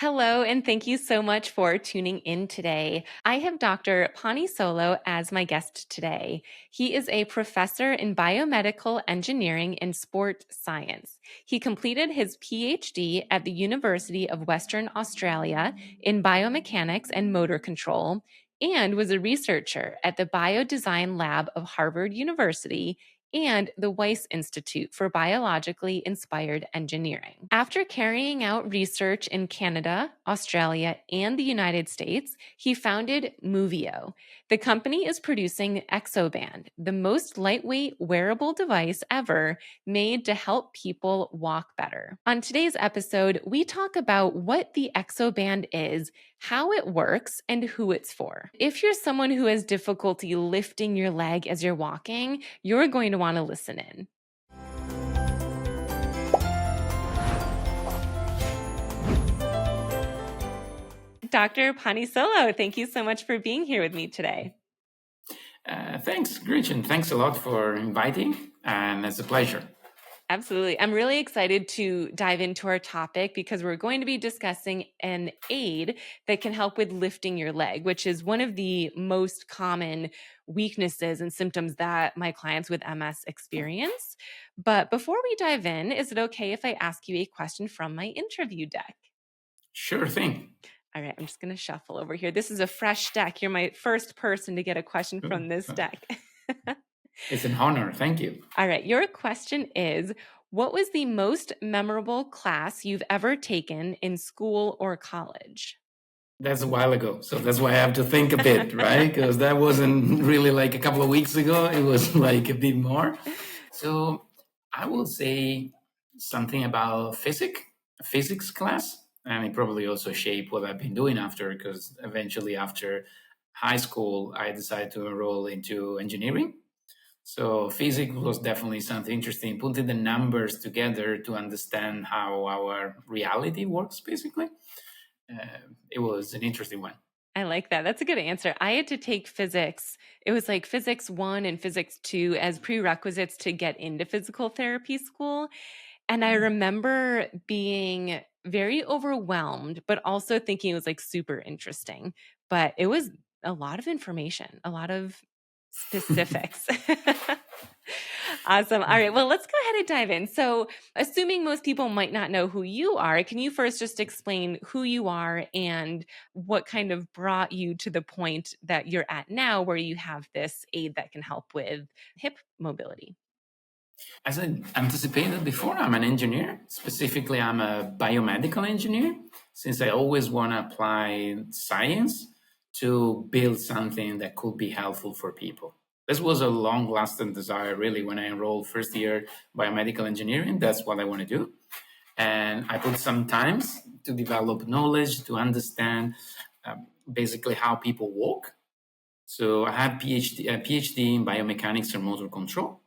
Hello, and thank you so much for tuning in today. I have Dr. Pani Solo as my guest today. He is a professor in biomedical engineering and sport science. He completed his PhD at the University of Western Australia in biomechanics and motor control, and was a researcher at the Biodesign Lab of Harvard University and the Weiss Institute for Biologically Inspired Engineering. After carrying out research in Canada, Australia, and the United States, he founded Movio. The company is producing Exoband, the most lightweight wearable device ever made to help people walk better. On today's episode, we talk about what the Exoband is, how it works, and who it's for. If you're someone who has difficulty lifting your leg as you're walking, you're going to want to listen in. Dr. Pani Solo, thank you so much for being here with me today. Thanks, Gretchen. Thanks a lot for inviting, and it's a pleasure. Absolutely. I'm really excited to dive into our topic because we're going to be discussing an aid that can help with lifting your leg, which is one of the most common weaknesses and symptoms that my clients with MS experience. But before we dive in, is it okay if I ask you a question from my interview deck? Sure thing. All right, I'm just going to shuffle over here. This is a fresh deck. You're my first person to get a question from this deck. It's an honor. Thank you. All right, your question is, what was the most memorable class you've ever taken in school or college? That's a while ago, so that's why I have to think a bit, right? Because that wasn't really like a couple of weeks ago. It was like a bit more. So I will say something about physics class, and it probably also shaped what I've been doing after, because eventually after high school, I decided to enroll into engineering. So physics was definitely something interesting, putting the numbers together to understand how our reality works, basically. It was an interesting one. I like that. That's a good answer. I had to take physics. It was like physics 1 and physics 2 as prerequisites to get into physical therapy school. And I remember being very overwhelmed, but also thinking it was like super interesting. But it was a lot of information, a lot of specifics. Awesome. All right. Well, let's go ahead and dive in. So, assuming most people might not know who you are, can you first just explain who you are and what kind of brought you to the point that you're at now where you have this aid that can help with hip mobility? As I anticipated before, I'm an engineer. Specifically, I'm a biomedical engineer, since I always want to apply science to build something that could be helpful for people. This was a long lasting desire, really, when I enrolled first year biomedical engineering. That's what I want to do. And I put some time to develop knowledge, to understand basically how people walk. So I have a PhD in biomechanics and motor control.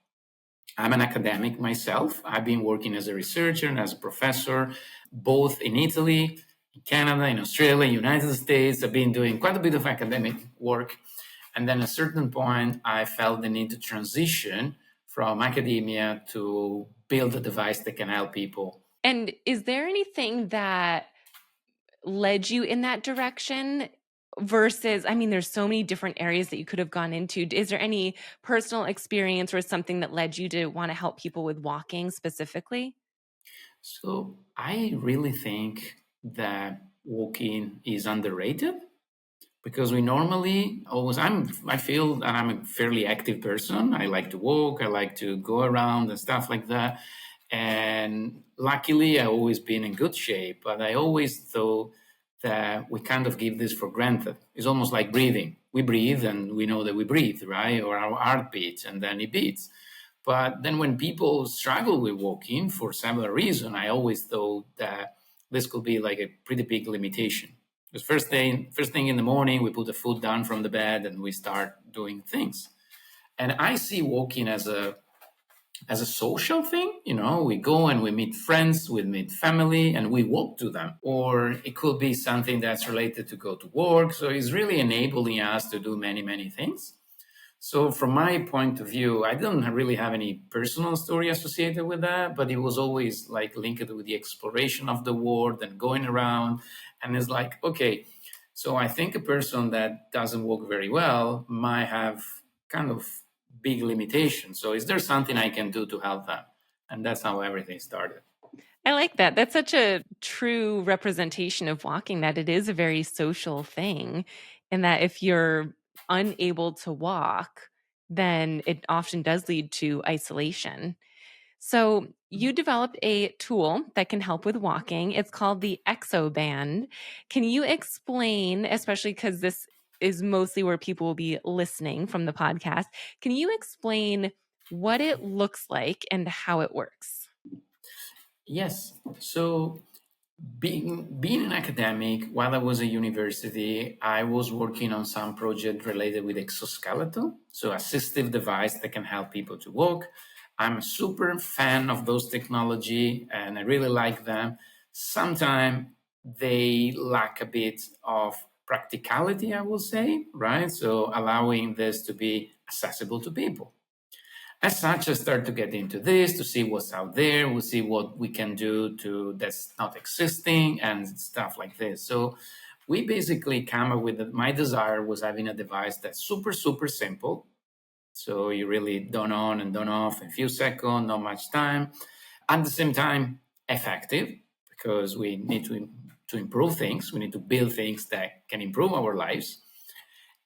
I'm an academic myself. I've been working as a researcher and as a professor, both in Italy, in Canada, in Australia, United States. I've been doing quite a bit of academic work. And then at a certain point, I felt the need to transition from academia to build a device that can help people. And is there anything that led you in that direction? Versus, I mean, there's so many different areas that you could have gone into. Is there any personal experience or something that led you to want to help people with walking specifically? So I really think that walking is underrated, because we normally always I feel that I'm a fairly active person. I like to walk, I like to go around and stuff like that. And luckily I've always been in good shape, but I always thought that we kind of give this for granted. It's almost like breathing. We breathe and we know that we breathe, right? Or our heart beats and then it beats. But then when people struggle with walking for several reasons, I always thought that this could be like a pretty big limitation. Because first thing in the morning, we put the foot down from the bed and we start doing things. And I see walking as a social thing. We go and we meet friends, we meet family, and we walk to them. Or it could be something that's related to go to work. So it's really enabling us to do many, many things. So from my point of view, I don't really have any personal story associated with that, but it was always like linked with the exploration of the world and going around. And it's like, okay, so I think a person that doesn't walk very well might have kind of big limitations. So is there something I can do to help them? And that's how everything started. I like that. That's such a true representation of walking, that it is a very social thing. And that if you're unable to walk, then it often does lead to isolation. So, you developed a tool that can help with walking. It's called the Exoband. Can you explain, especially because this is mostly where people will be listening from the podcast, can you explain what it looks like and how it works? Yes. So being an academic, while I was at university, I was working on some project related with exoskeleton, so assistive device that can help people to walk. I'm a super fan of those technology, and I really like them. Sometimes they lack a bit of practicality, I will say, right? So allowing this to be accessible to people. As such, I start to get into this to see what's out there. We'll see what we can do to that's not existing and stuff like this. So we basically come up with my desire was having a device that's super, super simple. So you really don't on and don't off in a few seconds, not much time. At the same time, effective because we need to improve things. We need to build things that can improve our lives.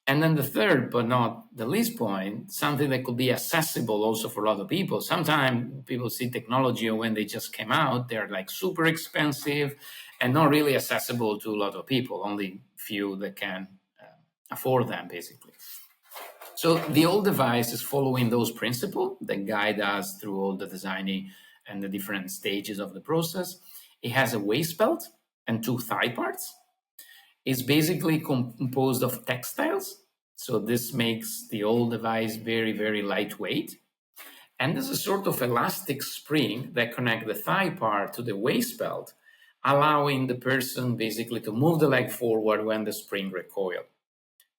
And then the third, but not the least point, something that could be accessible also for other people. Sometimes people see technology when they just came out, they're like super expensive and not really accessible to a lot of people, only few that can afford them, basically. So the old device is following those principles that guide us through all the designing and the different stages of the process. It has a waist belt and two thigh parts. It's basically composed of textiles. So this makes the old device very, very lightweight. And there's a sort of elastic spring that connects the thigh part to the waist belt, allowing the person basically to move the leg forward when the spring recoils.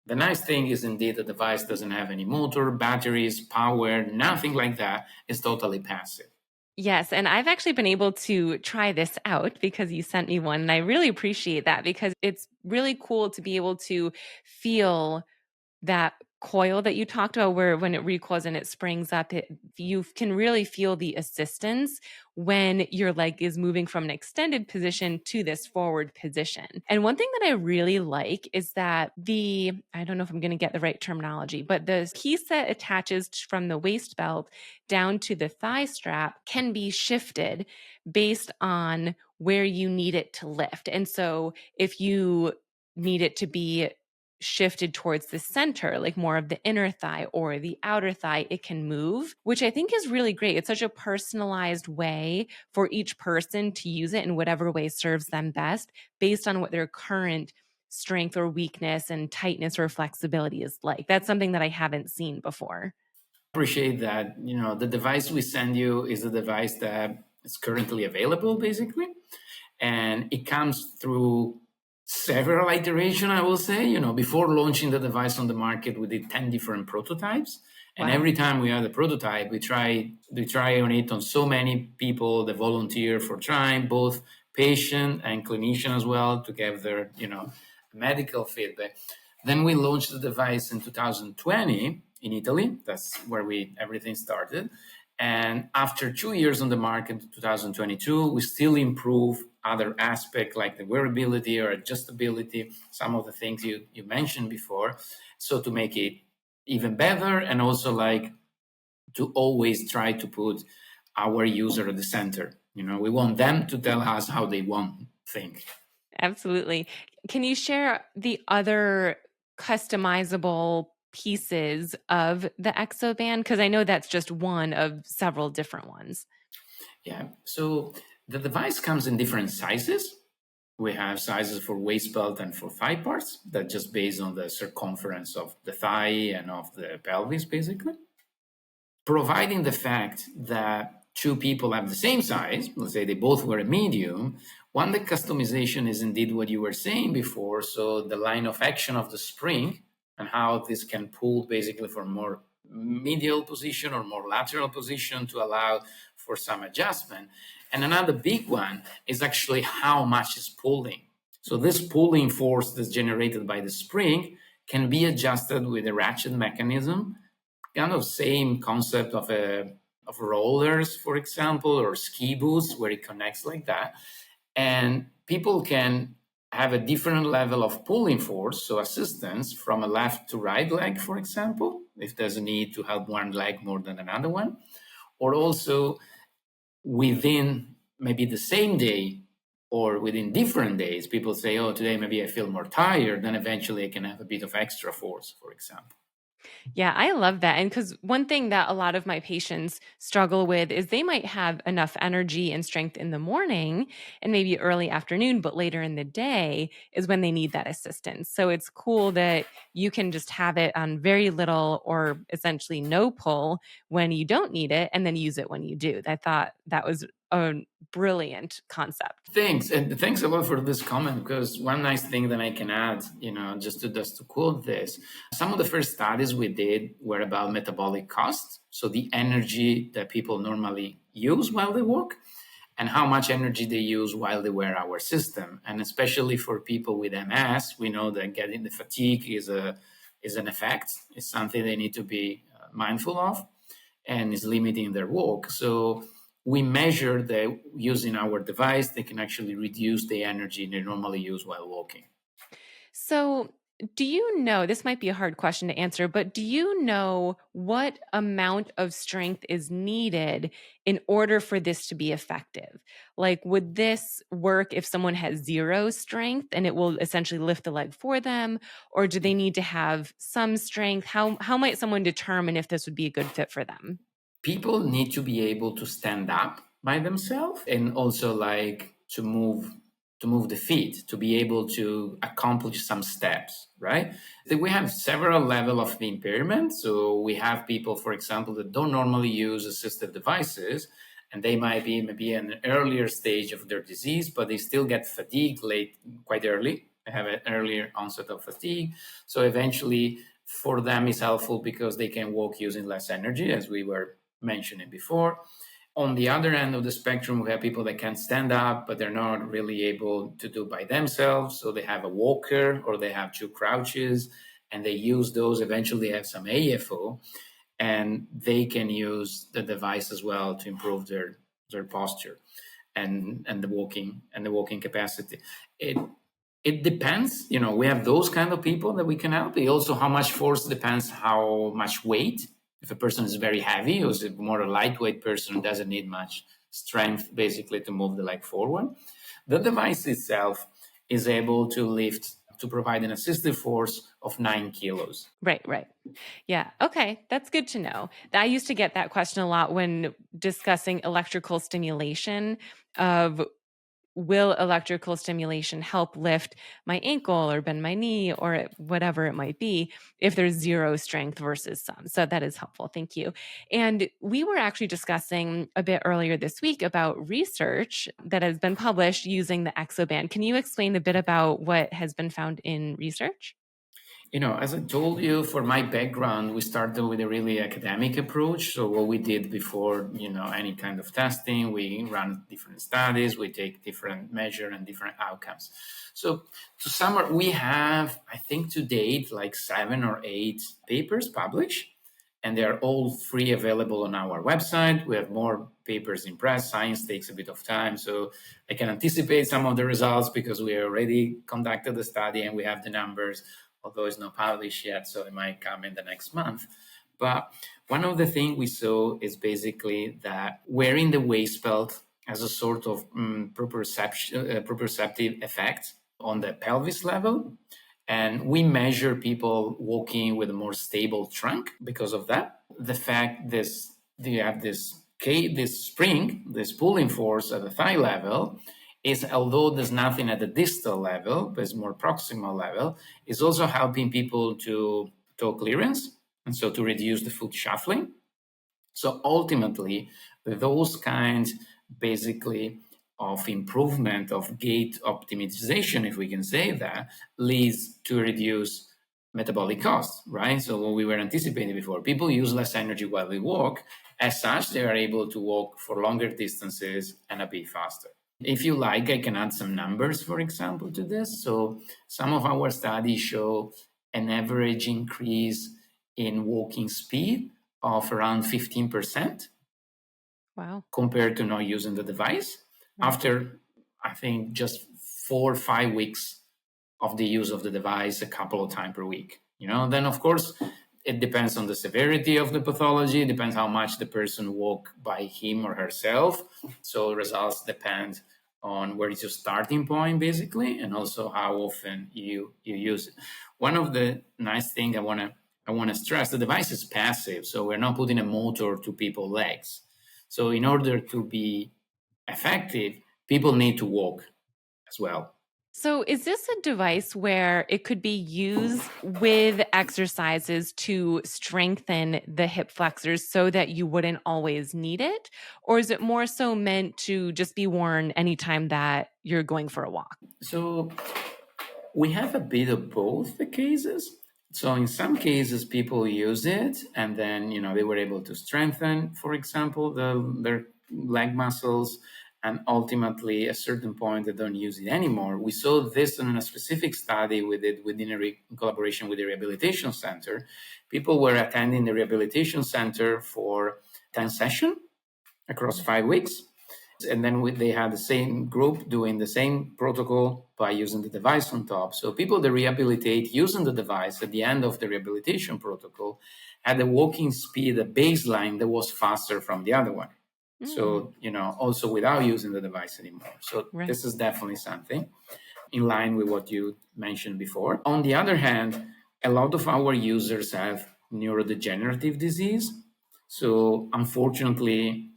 The nice thing is indeed the device doesn't have any motor, batteries, power, nothing like that. It's totally passive. Yes, and I've actually been able to try this out because you sent me one, and I really appreciate that because it's really cool to be able to feel that coil that you talked about where when it recoils and it springs up, you can really feel the assistance when your leg is moving from an extended position to this forward position. And one thing that I really like is that I don't know if I'm going to get the right terminology, but the piece that attaches from the waist belt down to the thigh strap can be shifted based on where you need it to lift. And so if you need it to be shifted towards the center, like more of the inner thigh or the outer thigh, it can move, which I think is really great. It's such a personalized way for each person to use it in whatever way serves them best based on what their current strength or weakness and tightness or flexibility is like. That's something that I haven't seen before. Appreciate that. The device we send you is a device that is currently available, basically. And it comes through several iterations, I will say. Before launching the device on the market, we did 10 different prototypes. And Wow. every time we had a prototype, we try on it on so many people that volunteer for trying, both patient and clinician as well, to give their, medical feedback. Then we launched the device in 2020 in Italy. That's where everything started. And after 2 years on the market in 2022, we still improve other aspects like the wearability or adjustability, some of the things you mentioned before. So to make it even better and also like to always try to put our user at the center. We want them to tell us how they want things. Absolutely. Can you share the other customizable pieces of the Exoband? Because I know that's just one of several different ones. Yeah. So the device comes in different sizes. We have sizes for waist belt and for thigh parts that just based on the circumference of the thigh and of the pelvis, basically. Providing the fact that two people have the same size, let's say they both were a medium, one, the customization is indeed what you were saying before. So the line of action of the spring and how this can pull basically for more medial position or more lateral position to allow for some adjustment. And another big one is actually how much is pulling. So this pulling force that's generated by the spring can be adjusted with a ratchet mechanism, kind of same concept of rollers, for example, or ski boots where it connects like that. And people can have a different level of pulling force, so assistance from a left to right leg, for example, if there's a need to help one leg more than another one, or also within maybe the same day or within different days. People say, oh, today maybe I feel more tired, then eventually I can have a bit of extra force, for example. Yeah, I love that. And because one thing that a lot of my patients struggle with is they might have enough energy and strength in the morning and maybe early afternoon, but later in the day is when they need that assistance. So it's cool that you can just have it on very little or essentially no pull when you don't need it and then use it when you do. I thought that was a brilliant concept. Thanks, and thanks a lot for this comment. Because one nice thing that I can add, just to quote this, some of the first studies we did were about metabolic cost, so the energy that people normally use while they walk, and how much energy they use while they wear our system. And especially for people with MS, we know that getting the fatigue is an effect. It's something they need to be mindful of, and is limiting their walk. So we measure that using our device, they can actually reduce the energy they normally use while walking. So, do you know, this might be a hard question to answer, but do you know what amount of strength is needed in order for this to be effective? Like, would this work if someone has zero strength and it will essentially lift the leg for them? Or do they need to have some strength? How might someone determine if this would be a good fit for them? People need to be able to stand up by themselves, and also like to move the feet, to be able to accomplish some steps, right? We have several level of impairment. So we have people, for example, that don't normally use assistive devices, and they might be maybe in an earlier stage of their disease, but they still get fatigue late, quite early. They have an earlier onset of fatigue. So eventually for them it's helpful because they can walk using less energy, as we were mentioning before. On the other end of the spectrum, we have people that can stand up, but they're not really able to do by themselves. So they have a walker or they have two crouches, and they use those. Eventually, they have some AFO, and they can use the device as well to improve their posture and the walking capacity. It depends. We have those kind of people that we can help. It also, how much force depends how much weight. If a person is very heavy, or is it more a lightweight person, doesn't need much strength basically to move the leg forward. The device itself is able to provide an assistive force of 9 kilos. Right, right. Yeah. Okay. That's good to know. I used to get that question a lot when discussing electrical stimulation of will electrical stimulation help lift my ankle or bend my knee or whatever it might be if there's zero strength versus some. So that is helpful. Thank you. And we were actually discussing a bit earlier this week about research that has been published using the Exoband. Can you explain a bit about what has been found in research? As I told you, for my background, we started with a really academic approach. So what we did before, any kind of testing, we run different studies, we take different measure and different outcomes. So to summarize, we have, I think to date, like 7 or 8 papers published, and they are all free available on our website. We have more papers in press. Science takes a bit of time, so I can anticipate some of the results because we already conducted the study and we have the numbers, although it's not published yet, so it might come in the next month. But one of the things we saw is basically that wearing the waist belt has a sort of proprioceptive effect on the pelvis level. And we measure people walking with a more stable trunk because of that. The fact you have this spring, this pulling force at the thigh level, is, although there's nothing at the distal level, but it's more proximal level, is also helping people to toe clearance, and so to reduce the foot shuffling. So ultimately, those kinds basically of improvement of gait optimization, if we can say that, leads to reduce metabolic cost, right? So what we were anticipating before, people use less energy while they walk. As such, they are able to walk for longer distances and a bit faster. If you like, I can add some numbers, for example, to this. So some of our studies show an average increase in walking speed of around 15% Wow. compared to not using the device Right. after, I think, just 4 or 5 weeks of the use of the device a couple of times per week. Then of course it depends on the severity of the pathology, it depends how much the person walk by him or herself. So results depend on where is your starting point, basically, and also how often you use it. One of the nice thing I want to stress, the device is passive, so we're not putting a motor to people's legs. So in order to be effective, people need to walk as well. So, is this a device where it could be used with exercises to strengthen the hip flexors so that you wouldn't always need it? Or is it more so meant to just be worn anytime that you're going for a walk? So we have a bit of both the cases. So in some cases, people use it, and then they were able to strengthen, for example, their leg muscles, and ultimately, at a certain point, they don't use it anymore. We saw this in a specific study we did in collaboration with the rehabilitation center. People were attending the rehabilitation center for 10 sessions across 5 weeks. And then they had the same group doing the same protocol by using the device on top. So people that rehabilitate using the device at the end of the rehabilitation protocol had a walking speed, a baseline that was faster from the other one. Mm, So, also without using the device anymore. So right. this is definitely something in line with what you mentioned before. On the other hand, a lot of our users have neurodegenerative disease. So unfortunately,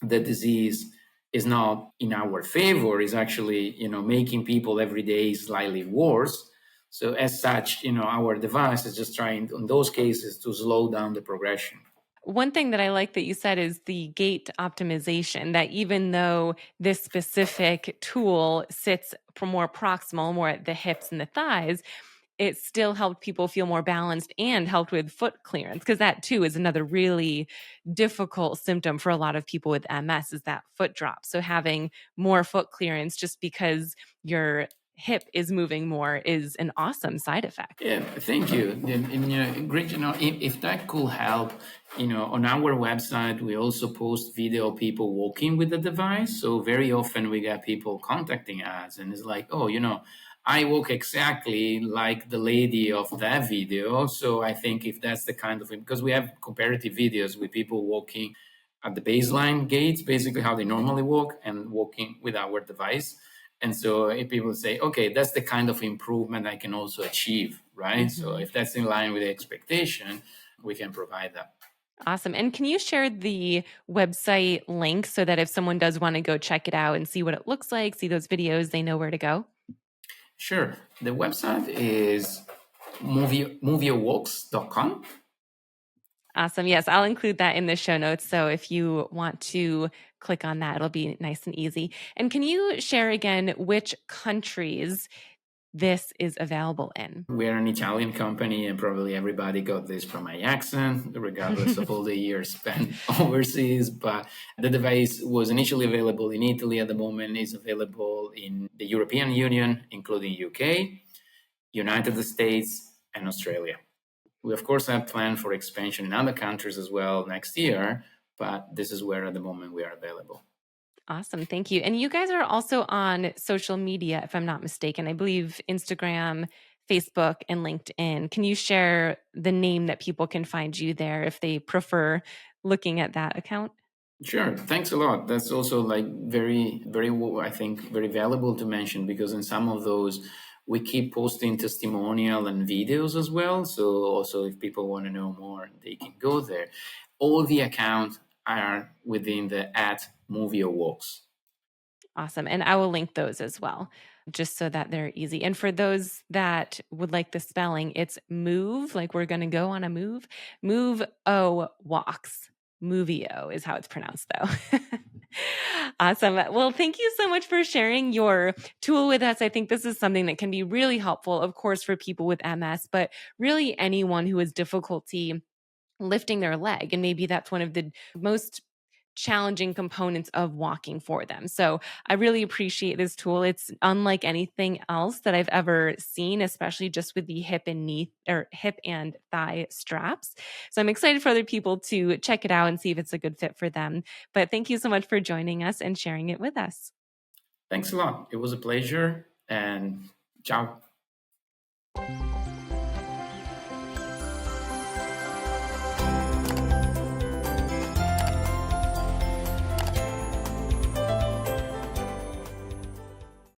the disease is not in our favor, is actually making people every day slightly worse. So as such, our device is just trying in those cases to slow down the progression. One thing that I like that you said is the gait optimization, that even though this specific tool sits for more proximal, more at the hips and the thighs, it still helped people feel more balanced and helped with foot clearance, because that too is another really difficult symptom for a lot of people with MS, is that foot drop. So having more foot clearance just because your hip is moving more is an awesome side effect. Yeah, thank you. And, great. If that could help, on our website we also post video of people walking with the device. So very often we get people contacting us, and it's like, oh, I walk exactly like the lady of that video. So I think if that's the kind of, because we have comparative videos with people walking at the baseline gaits, basically how they normally walk, and walking with our device. And so if people say, okay, that's the kind of improvement I can also achieve, right? So Mhm. if that's in line with the expectation, we can provide that. Awesome. And can you share the website link so that if someone does want to go check it out and see what it looks like, see those videos, they know where to go? Sure. The website is moviewalks.com. Awesome. Yes, I'll include that in the show notes. So if you want to click on that, it'll be nice and easy. And can you share again which countries this is available in? We're an Italian company, and probably everybody got this from my accent, regardless of all the years spent overseas. But the device was initially available in Italy. At the moment, is available in the European Union, including UK, United States, and Australia. We, of course, have planned for expansion in other countries as well next year, but this is where at the moment we are available. Awesome. Thank you. And you guys are also on social media, if I'm not mistaken. I believe Instagram, Facebook, and LinkedIn. Can you share the name that people can find you there if they prefer looking at that account? Sure. Thanks a lot. That's also like very, very, I think, very valuable to mention, because in some of those, we keep posting testimonial and videos as well. So also, if people want to know more, they can go there. All the accounts are within the at Movie or Walks. Awesome. And I will link those as well, just so that they're easy. And for those that would like the spelling, it's move, like we're going to go on a move. Move O walks. Movio is how it's pronounced, though. Awesome. Well, thank you so much for sharing your tool with us. I think this is something that can be really helpful, of course, for people with MS, but really anyone who has difficulty lifting their leg. And maybe that's one of the most challenging components of walking for them. So I really appreciate this tool. It's unlike anything else that I've ever seen, especially just with the hip and knee or hip and thigh straps. So I'm excited for other people to check it out and see if it's a good fit for them. But thank you so much for joining us and sharing it with us. Thanks a lot. It was a pleasure, and ciao.